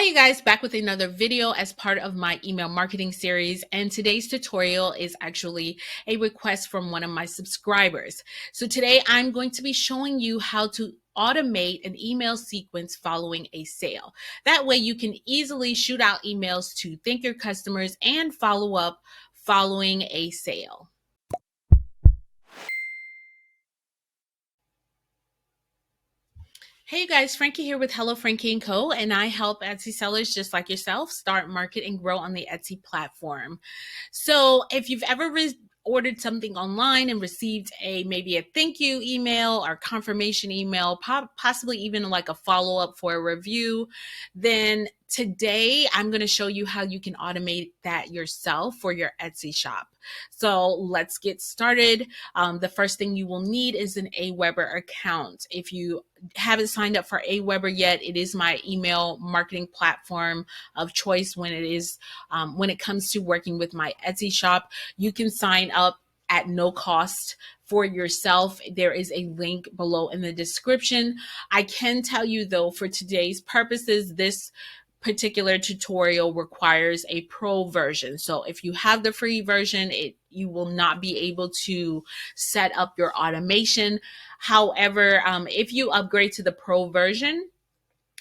Hi, you guys, back with another video as part of my email marketing series. And today's tutorial is actually a request from one of my subscribers. So today I'm going to be showing you how to automate an email sequence following a sale. That way you can easily shoot out emails to thank your customers and follow up following a sale. Hey you guys, Frankie here with Hello Frankie & Co. And I help Etsy sellers just like yourself start, market, and grow on the Etsy platform. So if you've ever ordered something online and received maybe a thank you email or confirmation email, possibly even like a follow-up for a review, then today I'm going to show you how you can automate that yourself for your Etsy shop. So let's get started. The first thing you will need is an Aweber account. If you haven't signed up for Aweber yet, it is my email marketing platform of choice when it comes to working with my Etsy shop. You can sign up at no cost for yourself. There is a link below in the description. I can tell you though, for today's purposes, this particular tutorial requires a pro version. So if you have the free version, you will not be able to set up your automation. However, if you upgrade to the pro version,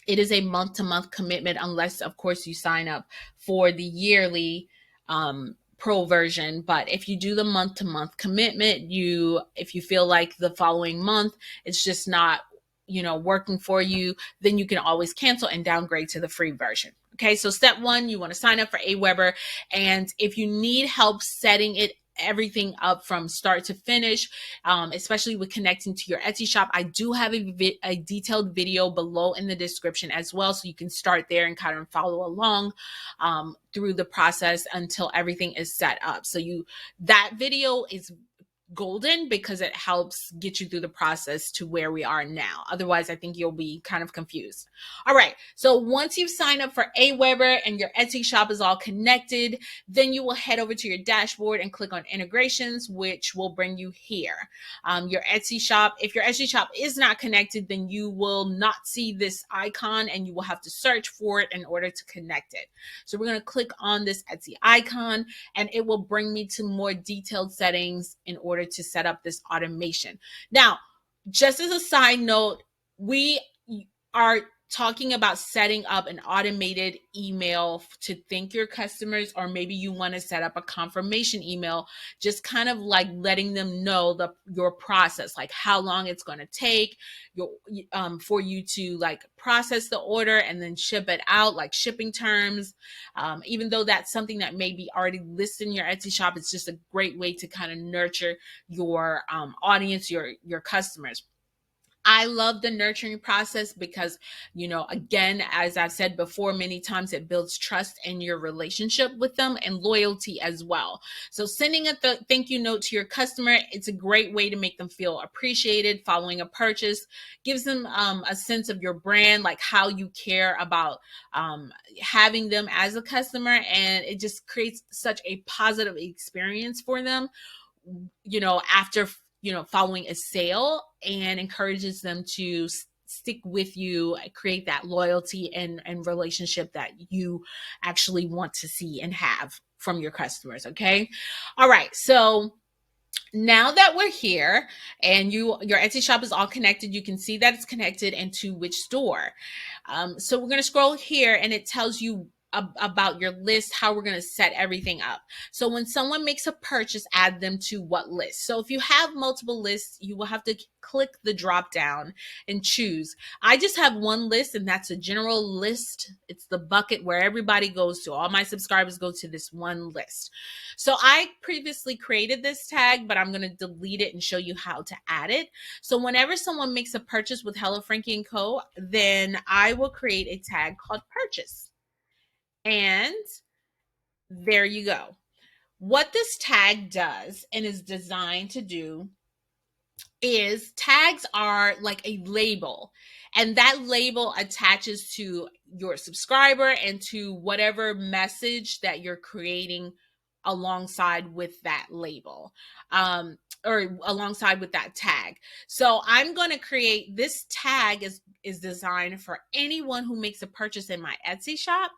it is a month-to-month commitment unless, of course, you sign up for the yearly pro version. But if you do the month-to-month commitment, if you feel like the following month it's just not working for you, then you can always cancel and downgrade to the free version. Okay, so step one, you want to sign up for Aweber, and if you need help setting everything up from start to finish, especially with connecting to your Etsy shop, I do have a detailed video below in the description as well, so you can start there and kind of follow along through the process until everything is set up. So that video is golden because it helps get you through the process to where we are now. Otherwise, I think you'll be kind of confused. All right. So once you've signed up for Aweber and your Etsy shop is all connected, then you will head over to your dashboard and click on integrations, which will bring you here. Your Etsy shop. If your Etsy shop is not connected, then you will not see this icon and you will have to search for it in order to connect it. So we're going to click on this Etsy icon and it will bring me to more detailed settings in order to set up this automation. Now, just as a side note, we are talking about setting up an automated email to thank your customers, or maybe you want to set up a confirmation email, just kind of like letting them know your process, like how long it's going to take for you to like process the order and then ship it out, like shipping terms. Even though that's something that may be already listed in your Etsy shop, it's just a great way to kind of nurture your audience, your customers. I love the nurturing process because, again, as I've said before many times, it builds trust in your relationship with them and loyalty as well. So sending a thank you note to your customer, it's a great way to make them feel appreciated following a purchase, gives them a sense of your brand, like how you care about having them as a customer, and it just creates such a positive experience for them, after following a sale, and encourages them to stick with you, create that loyalty and relationship that you actually want to see and have from your customers. Okay. All right. So now that we're here and your Etsy shop is all connected, you can see that it's connected and to which store. So we're going to scroll here and it tells you about your list, how we're going to set everything up. So when someone makes a purchase, add them to what list. So if you have multiple lists, you will have to click the drop down and choose. I just have one list, and that's a general list. It's the bucket where everybody goes to. All my subscribers go to this one list. So I previously created this tag, but I'm going to delete it and show you how to add it. So whenever someone makes a purchase with Hello Frankie & Co., then I will create a tag called purchase. And there you go. What this tag does and is designed to do is tags are like a label, and that label attaches to your subscriber and to whatever message that you're creating alongside with that label. or alongside with that tag. So I'm going to create this tag is designed for anyone who makes a purchase in my Etsy shop.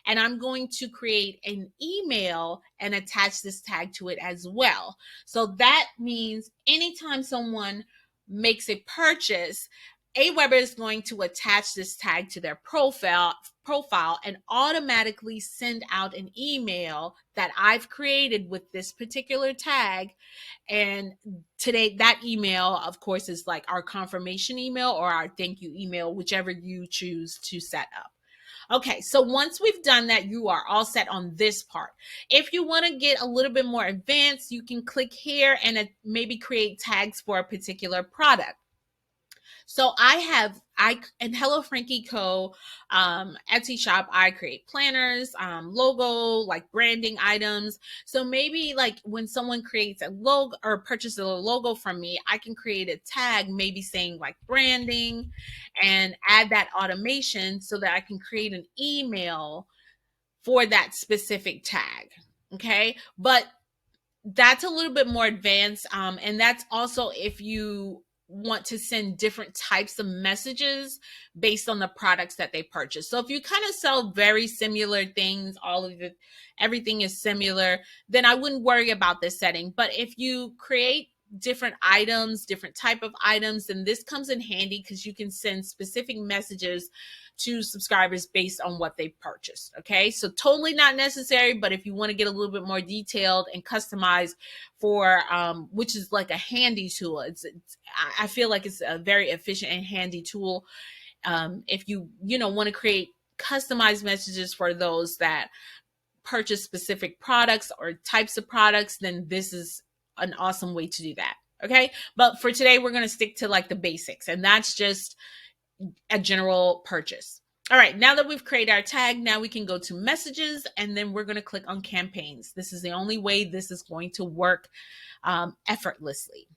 And I'm going to create an email and attach this tag to it as well. So that means anytime someone makes a purchase, Aweber is going to attach this tag to their profile and automatically send out an email that I've created with this particular tag. And today, that email, of course, is like our confirmation email or our thank you email, whichever you choose to set up. Okay, so once we've done that, you are all set on this part. If you want to get a little bit more advanced, you can click here and maybe create tags for a particular product. So I and Hello Frankie Co. Etsy shop, I create planners, logo, like branding items. So maybe like when someone creates a logo or purchases a logo from me, I can create a tag, maybe saying like branding, and add that automation so that I can create an email for that specific tag. Okay. But that's a little bit more advanced. And that's also if you want to send different types of messages based on the products that they purchase. So if you kind of sell very similar things, all of it, everything is similar, then I wouldn't worry about this setting. But if you create different items, different type of items, then this comes in handy because you can send specific messages to subscribers based on what they purchased. Okay, so totally not necessary, but if you want to get a little bit more detailed and customized for which is like a handy tool, I feel like it's a very efficient and handy tool. If you want to create customized messages for those that purchase specific products or types of products, then this is an awesome way to do that. Okay, but for today we're going to stick to like the basics, and that's just a general purchase. All right, now that we've created our tag, now we can go to messages, and then we're going to click on campaigns. This is the only way this is going to work effortlessly.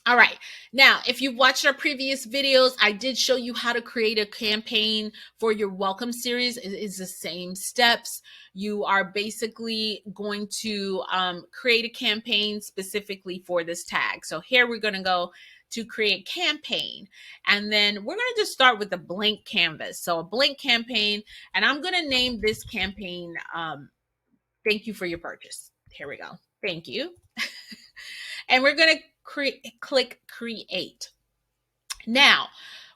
All right, now if you've watched our previous videos, I did show you how to create a campaign for your welcome series. It is the same steps. You are basically going to create a campaign specifically for this tag. So here we're going to go to create campaign, and then we're going to just start with a blank canvas. So a blank campaign, and I'm going to name this campaign thank you for your purchase. Here we go. Thank you. And we're going to click create. Now,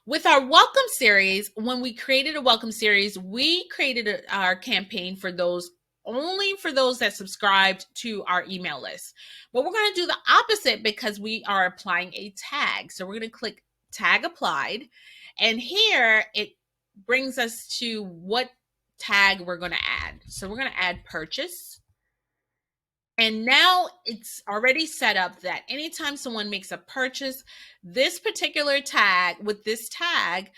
with our welcome series, when we created a welcome series, we created our campaign for those only for those that subscribed to our email list. But we're going to do the opposite because we are applying a tag. So we're going to click tag applied. And here it brings us to what tag we're going to add. So we're going to add purchase. And now it's already set up that anytime someone makes a purchase, this particular tag, with this tag,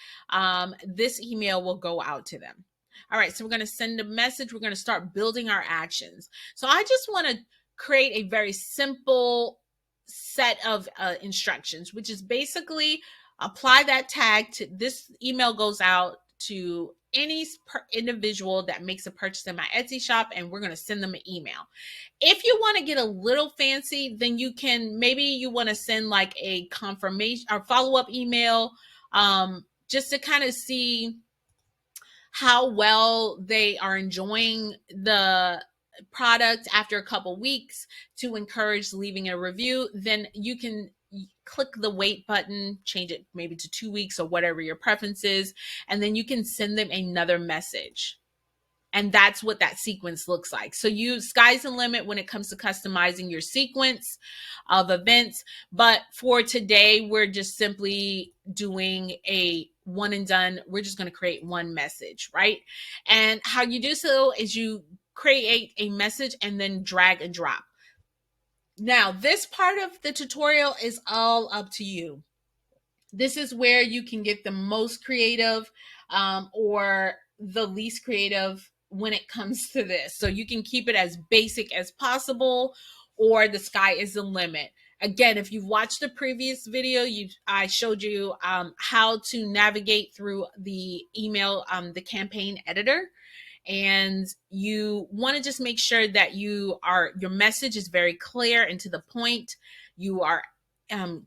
this email will go out to them. All right, so we're going to send a message. We're going to start building our actions. So I just want to create a very simple set of instructions, which is basically apply that tag to this email goes out to any individual that makes a purchase in my Etsy shop, and we're going to send them an email. If you want to get a little fancy, then you can, maybe you want to send like a confirmation or follow-up email just to kind of see how well they are enjoying the product after a couple weeks to encourage leaving a review. Then you can click the wait button, change it maybe to 2 weeks or whatever your preference is, and then you can send them another message. And that's what that sequence looks like. So sky's the limit when it comes to customizing your sequence of events. But for today, we're just simply doing a one and done. We're just going to create one message, right? And how you do so is you create a message and then drag and drop. Now, this part of the tutorial is all up to you. This is where you can get the most creative or the least creative when it comes to this. So you can keep it as basic as possible, or the sky is the limit. Again, if you've watched the previous video, I showed you how to navigate through the email, the campaign editor. And you want to just make sure that your message is very clear and to the point. you are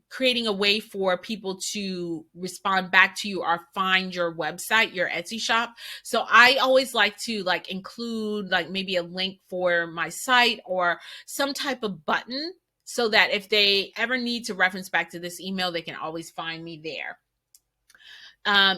creating a way for people to respond back to you or find your website, your Etsy shop. So I always like to like include like maybe a link for my site or some type of button so that if they ever need to reference back to this email, they can always find me there.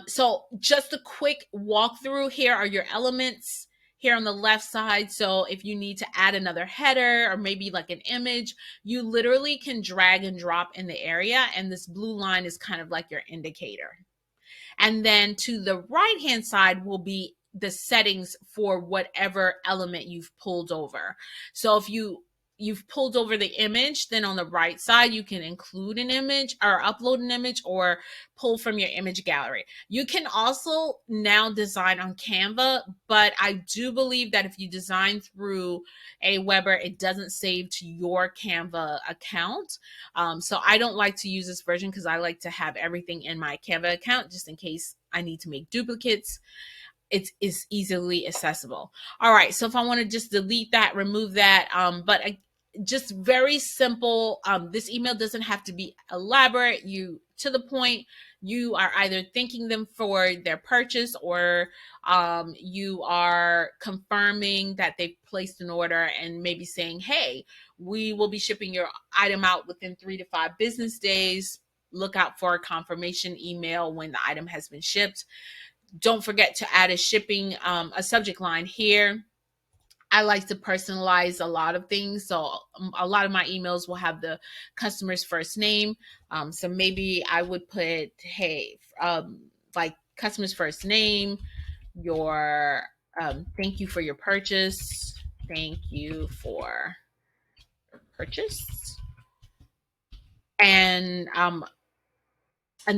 So just a quick walkthrough. Here are your elements here on the left side. So if you need to add another header or maybe like an image, you literally can drag and drop in the area. And this blue line is kind of like your indicator. And then to the right hand side will be the settings for whatever element you've pulled over. So if you've pulled over the image, then on the right side you can include an image or upload an image or pull from your image gallery. You can also now design on Canva, but I do believe that if you design through Aweber, it doesn't save to your Canva account. So I don't like to use this version because I like to have everything in my Canva account just in case I need to make duplicates. It is easily accessible. All right, so if I want to just delete that, remove that, just very simple. This email doesn't have to be elaborate. You to the point. You are either thanking them for their purchase or you are confirming that they've placed an order and maybe saying, hey, we will be shipping your item out within 3 to 5 business days. Look out for a confirmation email when the item has been shipped. Don't forget to add a shipping, a subject line here. I like to personalize a lot of things. So a lot of my emails will have the customer's first name. So maybe I would put, hey, like customer's first name, your, thank you for your purchase. Thank you for purchase. And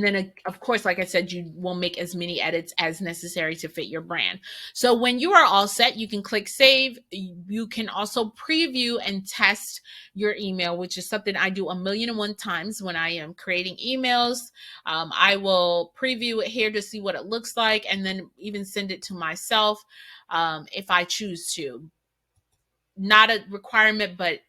then of course, like I said, you will make as many edits as necessary to fit your brand. So when you are all set, you can click save. You can also preview and test your email, which is something I do 1,000,001 times when I am creating emails. I will preview it here to see what it looks like and then even send it to myself if I choose to. Not a requirement, but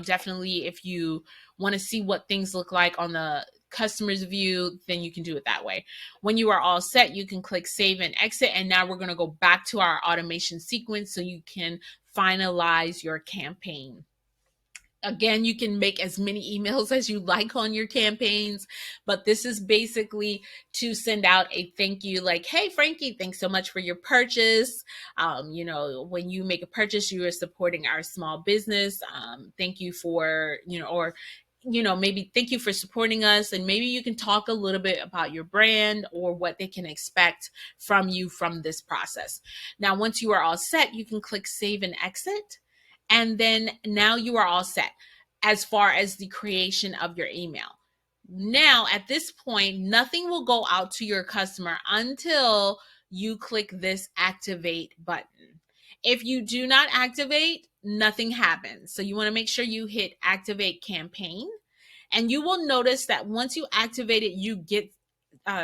definitely if you want to see what things look like on the customer's view, then you can do it that way. When you are all set, you can click save and exit. And now we're going to go back to our automation sequence so you can finalize your campaign. Again, you can make as many emails as you like on your campaigns, but this is basically to send out a thank you like, hey, Frankie, thanks so much for your purchase. When you make a purchase, you are supporting our small business. Thank you for, maybe thank you for supporting us. And maybe you can talk a little bit about your brand or what they can expect from you from this process. Now, once you are all set, you can click save and exit. And then now you are all set as far as the creation of your email. Now, at this point, nothing will go out to your customer until you click this activate button. If you do not activate, nothing happens. So you want to make sure you hit activate campaign. And you will notice that once you activate it, you get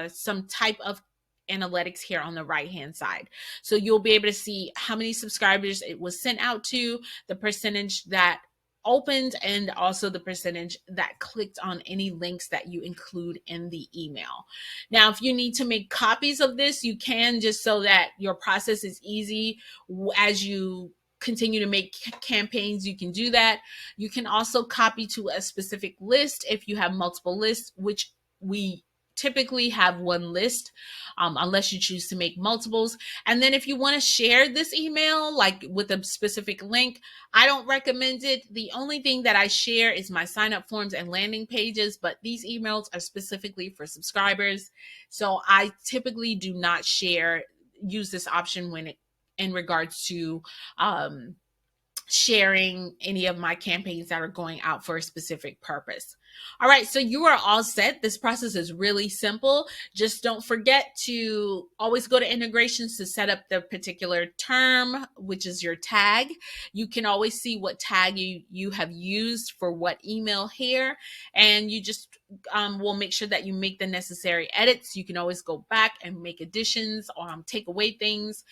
some type of analytics here on the right hand side. So you'll be able to see how many subscribers it was sent out to, the percentage that opened, and also the percentage that clicked on any links that you include in the email. Now, if you need to make copies of this, you can, just so that your process is easy as you continue to make campaigns. You can do that. You can also copy to a specific list if you have multiple lists, which we typically have one list, unless you choose to make multiples. And then if you want to share this email like with a specific link, I don't recommend it. The only thing that I share is my sign up forms and landing pages, but these emails are specifically for subscribers. So I typically do not use this option when in regards to sharing any of my campaigns that are going out for a specific purpose. All right, so you are all set. This process is really simple. Just don't forget to always go to integrations to set up the particular term, which is your tag. You can always see what tag you have used for what email here, and you just will make sure that you make the necessary edits. You can always go back and make additions or take away things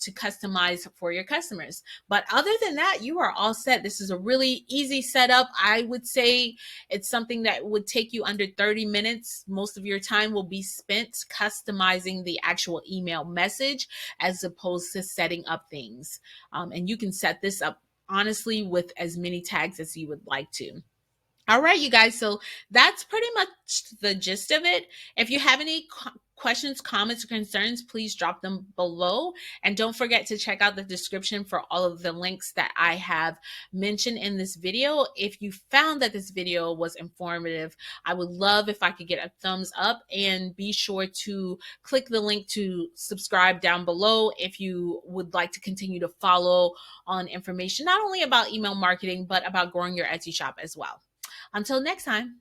to customize for your customers. But other than that, you are all set. This is a really easy setup. I would say it's It's something that would take you under 30 minutes. Most of your time will be spent customizing the actual email message as opposed to setting up things. And you can set this up honestly with as many tags as you would like to. All right, you guys. So that's pretty much the gist of it. If you have any questions, comments, or concerns, please drop them below. And don't forget to check out the description for all of the links that I have mentioned in this video. If you found that this video was informative, I would love if I could get a thumbs up, and be sure to click the link to subscribe down below if you would like to continue to follow on information not only about email marketing, but about growing your Etsy shop as well. Until next time.